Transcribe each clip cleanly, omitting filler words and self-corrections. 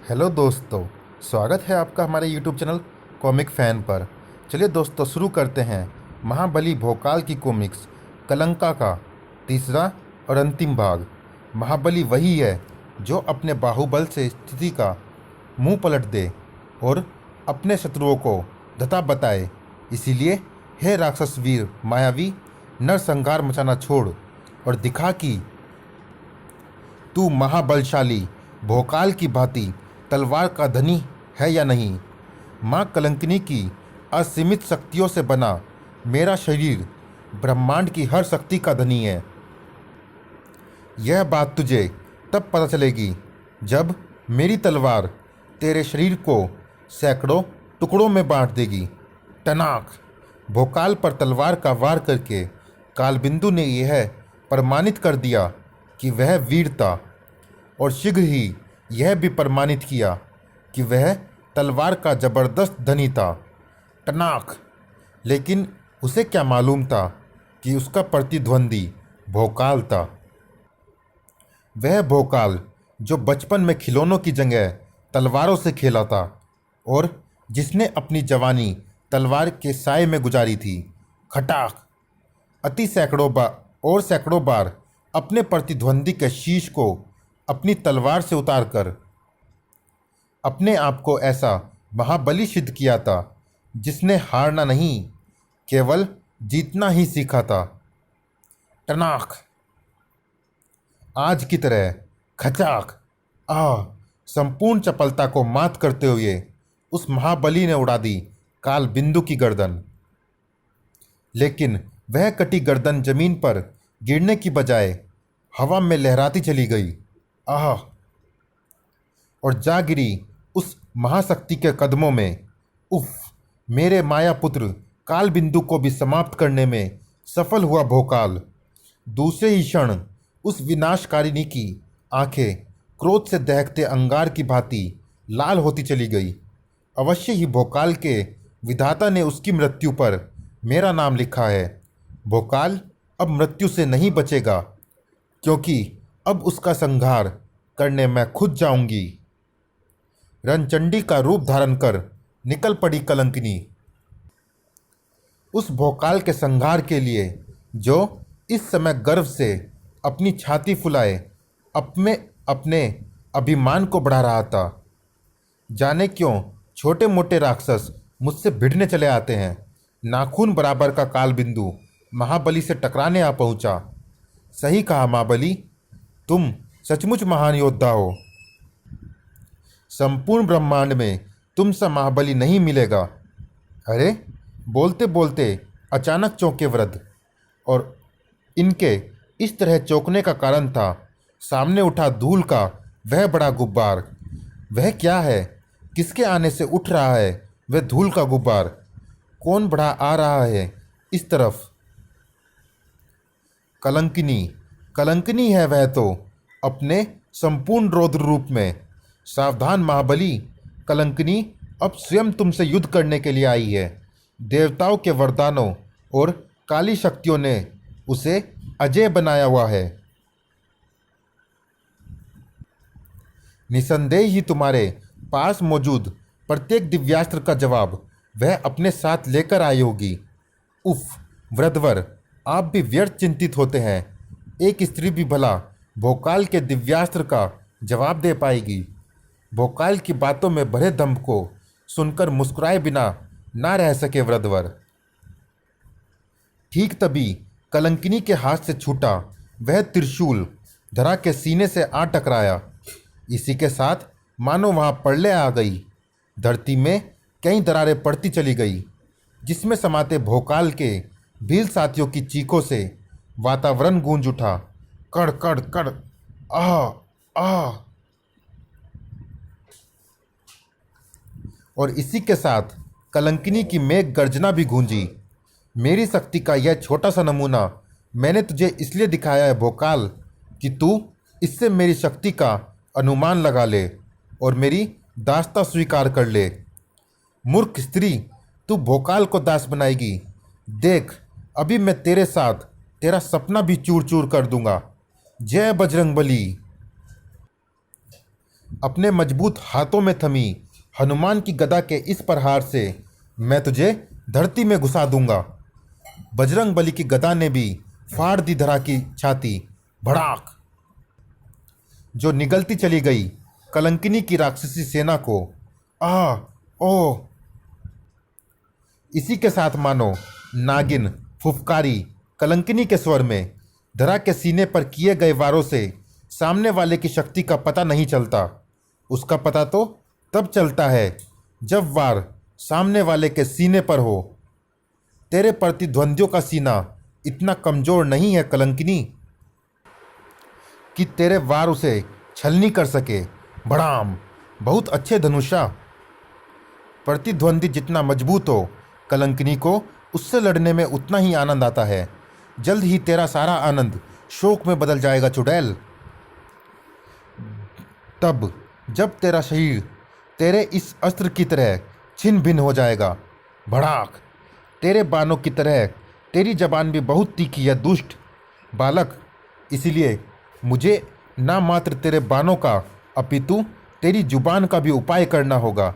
Hello दोस्तों, स्वागत है आपका हमारे यूट्यूब चैनल कॉमिक फ़ैन पर। चलिए दोस्तों, शुरू करते हैं महाबली भोकाल की कॉमिक्स कलंका का तीसरा और अंतिम भाग। महाबली वही है जो अपने बाहुबल से स्थिति का मुंह पलट दे और अपने शत्रुओं को धता बताए। इसीलिए हे राक्षस वीर मायावी, नरसंहार मचाना छोड़ और दिखा कि तू महाबलशाली भोकाल की भांति तलवार का धनी है या नहीं। माँ कलंकिनी की असीमित शक्तियों से बना मेरा शरीर ब्रह्मांड की हर शक्ति का धनी है। यह बात तुझे तब पता चलेगी जब मेरी तलवार तेरे शरीर को सैकड़ों टुकड़ों में बांट देगी। टनाक! भोकाल पर तलवार का वार करके कालबिंदु ने यह प्रमाणित कर दिया कि वह वीर था, और शीघ्र ही यह भी प्रमाणित किया कि वह तलवार का जबरदस्त धनी था। टनाक! लेकिन उसे क्या मालूम था कि उसका प्रतिद्वंदी भोकाल था। वह भोकाल जो बचपन में खिलौनों की जगह तलवारों से खेला था और जिसने अपनी जवानी तलवार के साए में गुजारी थी। खटाक! अति सैकड़ों बार अपने प्रतिद्वंदी के शीश को अपनी तलवार से उतारकर अपने आप को ऐसा महाबली सिद्ध किया था जिसने हारना नहीं, केवल जीतना ही सीखा था। टनाक! आज की तरह खचाक! संपूर्ण चपलता को मात करते हुए उस महाबली ने उड़ा दी काल बिंदु की गर्दन। लेकिन वह कटी गर्दन जमीन पर गिरने की बजाय हवा में लहराती चली गई। और जा गिरी उस महाशक्ति के कदमों में। उफ! मेरे माया पुत्र काल बिंदु को भी समाप्त करने में सफल हुआ भोकाल। दूसरे ही क्षण उस विनाशकारिणी की आंखें क्रोध से दहकते अंगार की भांति लाल होती चली गई। अवश्य ही भोकाल के विधाता ने उसकी मृत्यु पर मेरा नाम लिखा है। भोकाल अब मृत्यु से नहीं बचेगा, क्योंकि अब उसका संहार करने मैं खुद जाऊंगी। रणचंडी का रूप धारण कर निकल पड़ी कलंकिनी उस भोकाल के संहार के लिए जो इस समय गर्व से अपनी छाती फुलाए अपने अभिमान को बढ़ा रहा था। जाने क्यों छोटे मोटे राक्षस मुझसे भिड़ने चले आते हैं। नाखून बराबर का कालबिंदु महाबली से टकराने आ पहुंचा। सही कहा महाबली, तुम सचमुच महान योद्धा हो। संपूर्ण ब्रह्मांड में तुम सा महाबली नहीं मिलेगा। अरे! बोलते बोलते अचानक चौंके वृद्ध, और इनके इस तरह चौंकने का कारण था सामने उठा धूल का वह बड़ा गुब्बार। वह क्या है? किसके आने से उठ रहा है वह धूल का गुब्बार? कौन बढ़ा आ रहा है इस तरफ? कलंकिनी है वह तो, अपने संपूर्ण रौद्र रूप में। सावधान महाबली, कलंकिनी अब स्वयं तुमसे युद्ध करने के लिए आई है। देवताओं के वरदानों और काली शक्तियों ने उसे अजय बनाया हुआ है। निसंदेह ही तुम्हारे पास मौजूद प्रत्येक दिव्यास्त्र का जवाब वह अपने साथ लेकर आई होगी। उफ! वृद्धवर, आप भी व्यर्थ चिंतित होते हैं। एक स्त्री भी भला भोकाल के दिव्यास्त्र का जवाब दे पाएगी? भोकाल की बातों में भरे दंभ को सुनकर मुस्कुराए बिना ना रह सके वृद्धवर। ठीक तभी कलंकिनी के हाथ से छूटा वह त्रिशूल धरा के सीने से आ टकराया। इसी के साथ मानो वहाँ प्रलय आ गई। धरती में कई दरारें पड़ती चली गई, जिसमें समाते भोकाल के भील साथियों की चीखों से वातावरण गूंज उठा। कड़ कड़ कड़! आह! आह! और इसी के साथ कलंकिनी की मेघ गर्जना भी गूंजी। मेरी शक्ति का यह छोटा सा नमूना मैंने तुझे इसलिए दिखाया है भोकाल, कि तू इससे मेरी शक्ति का अनुमान लगा ले और मेरी दासता स्वीकार कर ले। मूर्ख स्त्री, तू भोकाल को दास बनाएगी। देख, अभी मैं तेरे साथ तेरा सपना भी चूर चूर कर दूंगा। जय बजरंगबली। अपने मजबूत हाथों में थमी हनुमान की गदा के इस प्रहार से मैं तुझे धरती में घुसा दूंगा। बजरंग बली की गदा ने भी फाड़ दी धरा की छाती। भड़ाक, जो निगलती चली गई कलंकिनी की राक्षसी सेना को। आ ओ, इसी के साथ मानो नागिन फुफकारी कलंकिनी के स्वर में। धरा के सीने पर किए गए वारों से सामने वाले की शक्ति का पता नहीं चलता। उसका पता तो तब चलता है जब वार सामने वाले के सीने पर हो। तेरे प्रतिद्वंद्वियों का सीना इतना कमजोर नहीं है कलंकिनी कि तेरे वार उसे छलनी कर सके। भड़ाम, बहुत अच्छे धनुषा। प्रतिद्वंदी जितना मजबूत हो कलंकिनी को उससे लड़ने में उतना ही आनंद आता है। जल्द ही तेरा सारा आनंद शोक में बदल जाएगा चुड़ैल। तब जब तेरा शरीर तेरे इस अस्त्र की तरह छिन्न भिन्न हो जाएगा। भड़ाक, तेरे बाणों की तरह तेरी जबान भी बहुत तीखी है दुष्ट बालक। इसलिए मुझे ना मात्र तेरे बाणों का अपितु तेरी जुबान का भी उपाय करना होगा,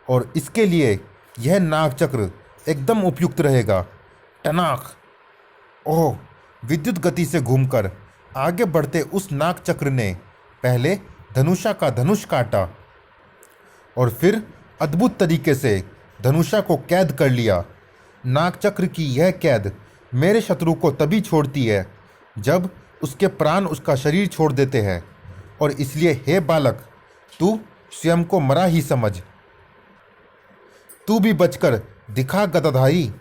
और इसके लिए यह नाग चक्र एकदम उपयुक्त रहेगा। टनाक, ओह, विद्युत गति से घूमकर आगे बढ़ते उस नाग चक्र ने पहले धनुषा का धनुष काटा और फिर अद्भुत तरीके से धनुषा को कैद कर लिया। नाग चक्र की यह कैद मेरे शत्रु को तभी छोड़ती है जब उसके प्राण उसका शरीर छोड़ देते हैं, और इसलिए हे बालक, तू स्वयं को मरा ही समझ। तू भी बचकर दिखा गदाधारी।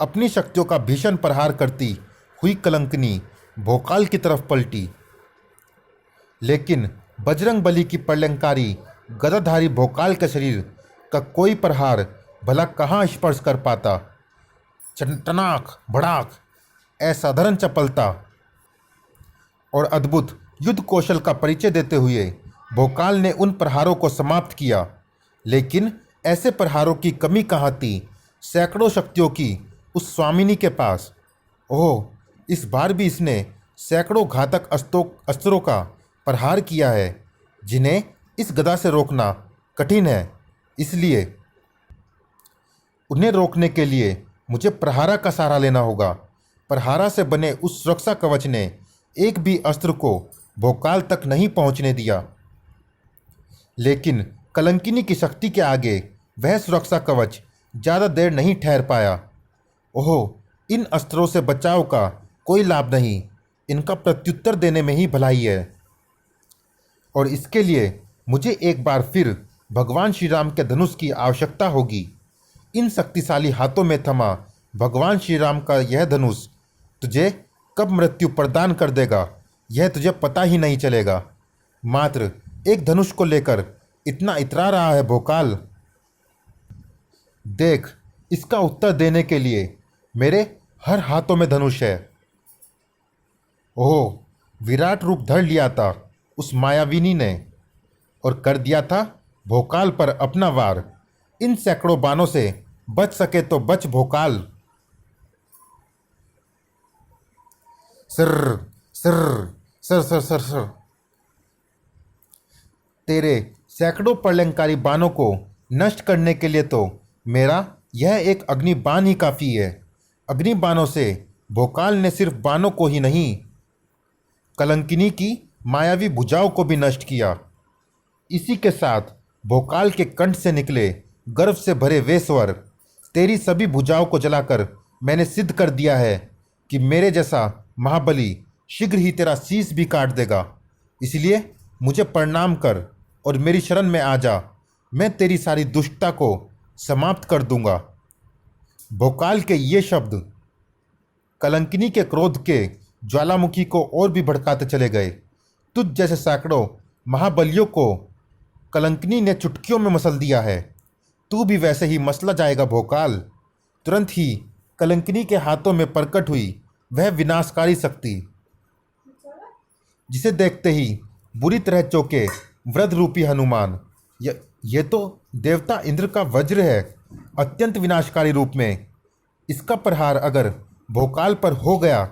अपनी शक्तियों का भीषण प्रहार करती हुई कलंकिनी भोकाल की तरफ पलटी, लेकिन बजरंग बली की प्रलंकारी गदाधारी भोकाल के शरीर का कोई प्रहार भला कहाँ स्पर्श कर पाता। टनाक, भड़ाक, असाधारण चपलता और अद्भुत युद्ध कौशल का परिचय देते हुए भोकाल ने उन प्रहारों को समाप्त किया। लेकिन ऐसे प्रहारों की कमी कहाँ थी सैकड़ों शक्तियों की उस स्वामिनी के पास। ओह, इस बार भी इसने सैकड़ों घातक अस्त्रों का प्रहार किया है जिन्हें इस गदा से रोकना कठिन है। इसलिए उन्हें रोकने के लिए मुझे प्रहारा का सहारा लेना होगा। प्रहारा से बने उस सुरक्षा कवच ने एक भी अस्त्र को भोकाल तक नहीं पहुंचने दिया, लेकिन कलंकिनी की शक्ति के आगे वह सुरक्षा कवच ज़्यादा देर नहीं ठहर पाया। ओह, इन अस्त्रों से बचाव का कोई लाभ नहीं, इनका प्रत्युत्तर देने में ही भलाई है। और इसके लिए मुझे एक बार फिर भगवान श्री राम के धनुष की आवश्यकता होगी। इन शक्तिशाली हाथों में थमा भगवान श्री राम का यह धनुष तुझे कब मृत्यु प्रदान कर देगा यह तुझे पता ही नहीं चलेगा। मात्र एक धनुष को लेकर इतना इतरा रहा है भोकाल। देख, इसका उत्तर देने के लिए मेरे हर हाथों में धनुष है। ओह, विराट रूप धर लिया था उस मायाविनी ने और कर दिया था भोकाल पर अपना वार। इन सैकड़ों बाणों से बच सके तो बच Bhokaal. Sir sir sir sir sir sir, तेरे सैकड़ों प्रलंकारी बाणों को नष्ट करने के लिए तो मेरा यह एक अग्नि बाण ही काफ़ी है। अग्नि बाणों से भोकाल ने सिर्फ बाणों को ही नहीं, कलंकिनी की मायावी भुजाओं को भी नष्ट किया। इसी के साथ भोकाल के कंठ से निकले गर्व से भरे वे स्वर, तेरी सभी भुजाओं को जलाकर मैंने सिद्ध कर दिया है कि मेरे जैसा महाबली शीघ्र ही तेरा शीश भी काट देगा। इसलिए मुझे प्रणाम कर और मेरी शरण में आ जा, मैं तेरी सारी दुष्टता को समाप्त कर दूंगा। भोकाल के ये शब्द कलंकिनी के क्रोध के ज्वालामुखी को और भी भड़काते चले गए। तुझ जैसे सैकड़ों महाबलियों को कलंकिनी ने चुटकियों में मसल दिया है, तू भी वैसे ही मसला जाएगा भोकाल। तुरंत ही कलंकिनी के हाथों में प्रकट हुई वह विनाशकारी शक्ति, जिसे देखते ही बुरी तरह चौंके वृद्ध रूपी हनुमान। ये तो देवता इंद्र का वज्र है, अत्यंत विनाशकारी रूप में। इसका प्रहार अगर भोकाल पर हो गया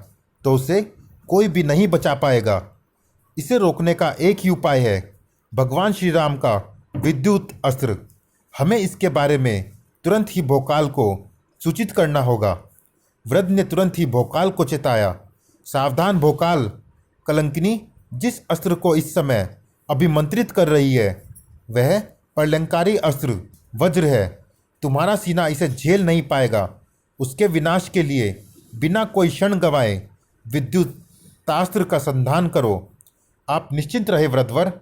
तो उसे कोई भी नहीं बचा पाएगा। इसे रोकने का एक ही उपाय है, भगवान श्री राम का विद्युत अस्त्र। हमें इसके बारे में तुरंत ही भोकाल को सूचित करना होगा। वृद्ध ने तुरंत ही भोकाल को चेताया, सावधान भोकाल, कलंकिनी जिस अस्त्र को इस समय अभिमंत्रित कर रही है वह प्रलंकारी अस्त्र वज्र है। तुम्हारा सीना इसे झेल नहीं पाएगा। उसके विनाश के लिए बिना कोई क्षण गंवाए विद्युत तास्त्र का संधान करो। आप निश्चिंत रहे वृद्धवर।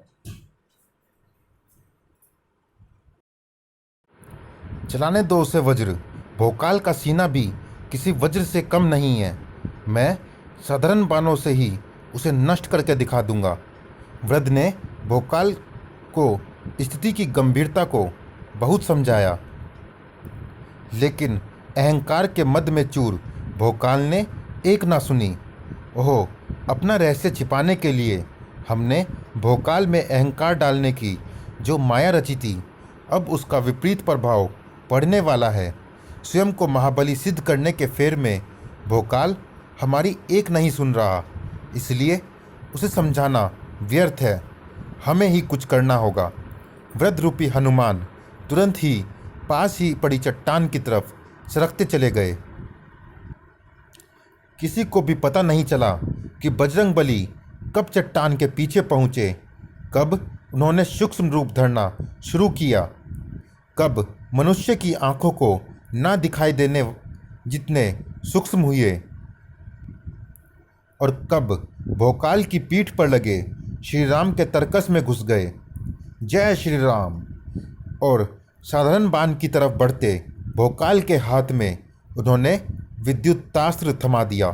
चलाने दो उसे वज्र। भोकाल का सीना भी किसी वज्र से कम नहीं है। मैं साधारण बाणों से ही उसे नष्ट करके दिखा दूंगा। वृद्ध ने भोकाल को स्थिति की गंभीरता को बहुत समझाया, लेकिन अहंकार के मद में चूर भोकाल ने एक ना सुनी। ओह, अपना रहस्य छिपाने के लिए हमने भोकाल में अहंकार डालने की जो माया रची थी, अब उसका विपरीत प्रभाव पड़ने वाला है। स्वयं को महाबली सिद्ध करने के फेर में भोकाल हमारी एक नहीं सुन रहा, इसलिए उसे समझाना व्यर्थ है। हमें ही कुछ करना होगा। वृद्ध रूपी हनुमान तुरंत ही पास ही पड़ी चट्टान की तरफ सरकते चले गए। किसी को भी पता नहीं चला कि बजरंगबली कब चट्टान के पीछे पहुँचे, कब उन्होंने सूक्ष्म रूप धरना शुरू किया, कब मनुष्य की आंखों को ना दिखाई देने जितने सूक्ष्म हुए, और कब भोकाल की पीठ पर लगे श्री राम के तरकस में घुस गए। जय श्री राम। और साधारण बाण की तरफ बढ़ते भोकाल के हाथ में उन्होंने विद्युतास्त्र थमा दिया।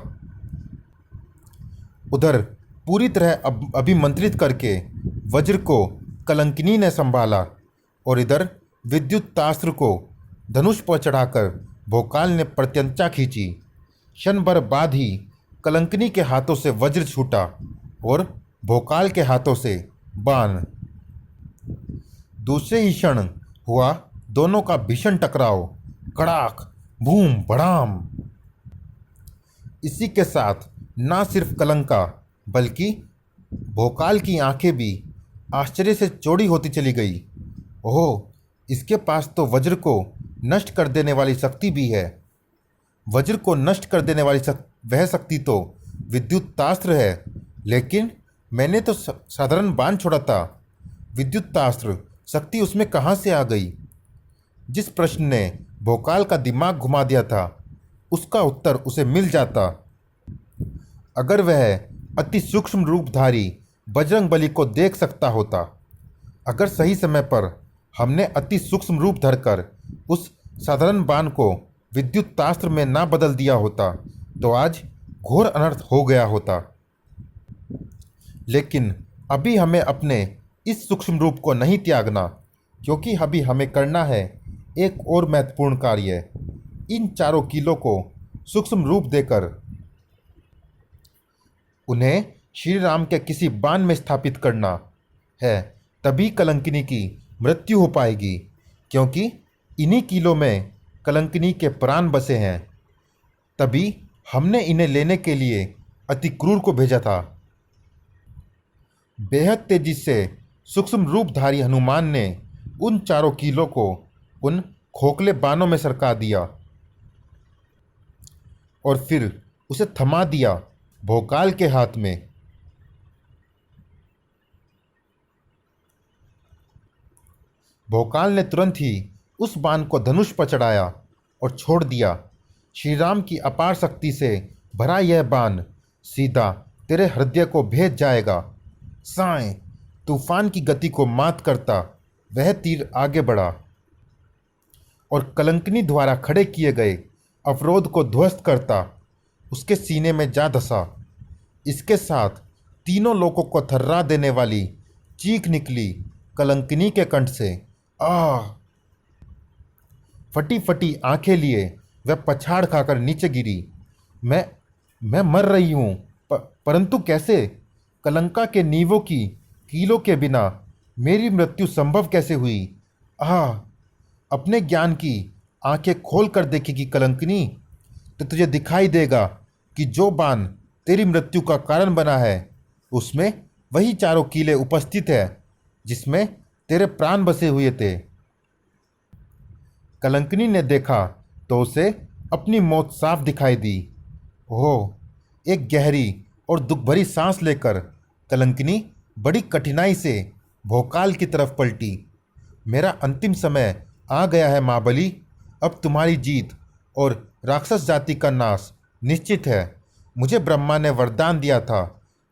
उधर पूरी तरह अभिमंत्रित करके वज्र को कलंकिनी ने संभाला, और इधर विद्युतास्त्र को धनुष पर चढ़ाकर भोकाल ने प्रत्यंचा खींची। क्षण भर बाद ही कलंकिनी के हाथों से वज्र छूटा और भोकाल के हाथों से बाण। दूसरे ही क्षण हुआ दोनों का भीषण टकराव। कड़ाक, बूम, भड़ाम। इसी के साथ ना सिर्फ कलंका बल्कि भोकाल की आंखें भी आश्चर्य से चौड़ी होती चली गई। ओह, इसके पास तो वज्र को नष्ट कर देने वाली शक्ति भी है। वज्र को नष्ट कर देने वाली वह शक्ति तो विद्युतास्त्र है, लेकिन मैंने तो साधारण बाण छोड़ा था। विद्युतास्त्र शक्ति उसमें कहाँ से आ गई? जिस प्रश्न ने भोकाल का दिमाग घुमा दिया था, उसका उत्तर उसे मिल जाता अगर वह अति सूक्ष्म रूपधारी बजरंगबली को देख सकता होता। अगर सही समय पर हमने अति सूक्ष्म रूप धरकर उस साधारण बाण को विद्युतास्त्र में ना बदल दिया होता तो आज घोर अनर्थ हो गया होता। लेकिन अभी हमें अपने इस सूक्ष्म रूप को नहीं त्यागना, क्योंकि अभी हमें करना है एक और महत्वपूर्ण कार्य। इन चारों कीलों को सूक्ष्म रूप देकर उन्हें श्री राम के किसी बाण में स्थापित करना है। तभी कलंकिनी की मृत्यु हो पाएगी, क्योंकि इन्हीं कीलों में कलंकिनी के प्राण बसे हैं। तभी हमने इन्हें लेने के लिए अति क्रूर को भेजा था। बेहद तेजी से सूक्ष्म रूपधारी हनुमान ने उन चारों कीलों को उन खोखले बाणों में सरका दिया और फिर उसे थमा दिया भोकाल के हाथ में। भोकाल ने तुरंत ही उस बाण को धनुष पर चढ़ाया और छोड़ दिया। श्री राम की अपार शक्ति से भरा यह बाण सीधा तेरे हृदय को भेद जाएगा। साएं तूफान की गति को मात करता वह तीर आगे बढ़ा और कलंकिनी द्वारा खड़े किए गए अवरोध को ध्वस्त करता उसके सीने में जा धंसा। इसके साथ तीनों लोगों को थर्रा देने वाली चीख निकली कलंकिनी के कंठ से। आह! फटी फटी आंखें लिए वह पछाड़ खाकर नीचे गिरी। मैं मर रही हूँ, परंतु कैसे? कलंका के नीवों की कीलों के बिना मेरी मृत्यु संभव कैसे हुई? आह! अपने ज्ञान की आंखें खोल कर देखेगी कलंकिनी, तो तुझे दिखाई देगा कि जो बाण तेरी मृत्यु का कारण बना है उसमें वही चारों कीले उपस्थित है। जिसमें तेरे प्राण बसे हुए थे। कलंकिनी ने देखा तो उसे अपनी मौत साफ दिखाई दी। ओह! एक गहरी और दुख भरी सांस लेकर कलंकिनी बड़ी कठिनाई से भोकाल की तरफ पलटी। मेरा अंतिम समय आ गया है महाबली। अब तुम्हारी जीत और राक्षस जाति का नाश निश्चित है। मुझे ब्रह्मा ने वरदान दिया था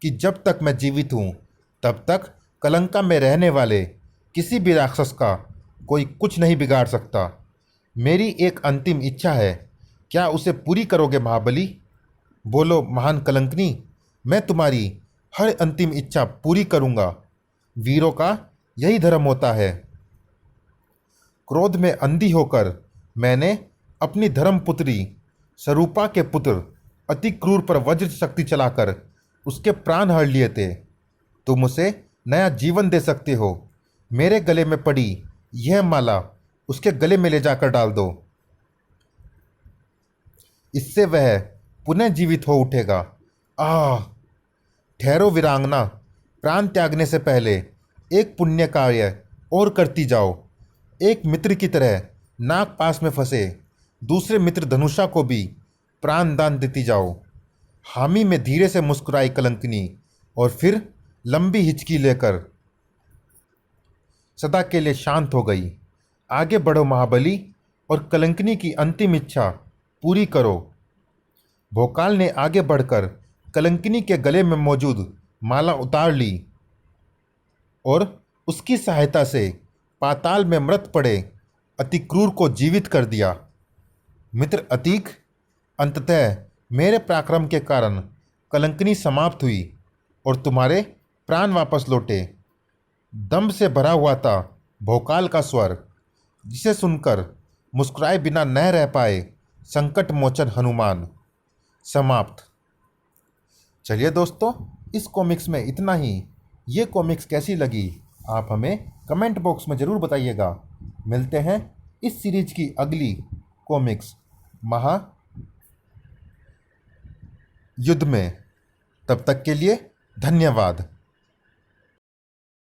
कि जब तक मैं जीवित हूँ तब तक कलंका में रहने वाले किसी भी राक्षस का कोई कुछ नहीं बिगाड़ सकता। मेरी एक अंतिम इच्छा है, क्या उसे पूरी करोगे महाबली? बोलो महान कलंकिनी, मैं तुम्हारी हर अंतिम इच्छा पूरी करूँगा। वीरों का यही धर्म होता है। क्रोध में अंधी होकर मैंने अपनी धर्मपुत्री स्वरूपा के पुत्र अति क्रूर पर वज्र शक्ति चलाकर उसके प्राण हर लिए थे। तुम उसे नया जीवन दे सकते हो। मेरे गले में पड़ी यह माला उसके गले में ले जाकर डाल दो। इससे वह पुनः जीवित हो उठेगा। आह! ठहरो वीरांगना, प्राण त्यागने से पहले एक पुण्य कार्य और करती जाओ। एक मित्र की तरह नाग पास में फंसे दूसरे मित्र धनुषा को भी प्राण दान देती जाओ। हामी में धीरे से मुस्कुराई कलंकिनी और फिर लंबी हिचकी लेकर सदा के लिए शांत हो गई। आगे बढ़ो महाबली और कलंकिनी की अंतिम इच्छा पूरी करो। भोकाल ने आगे बढ़कर कलंकिनी के गले में मौजूद माला उतार ली और उसकी सहायता से पाताल में मृत पड़े अति क्रूर को जीवित कर दिया। मित्र अतीक, अंततः मेरे पराक्रम के कारण कलंकिनी समाप्त हुई और तुम्हारे प्राण वापस लौटे। दम्भ से भरा हुआ था भोकाल का स्वर, जिसे सुनकर मुस्कुराए बिना न रह पाए संकट मोचन हनुमान। समाप्त। चलिए दोस्तों, इस कॉमिक्स में इतना ही। ये कॉमिक्स कैसी लगी आप हमें कमेंट बॉक्स में ज़रूर बताइएगा। मिलते हैं इस सीरीज की अगली कॉमिक्स महायुद्ध में। तब तक के लिए धन्यवाद।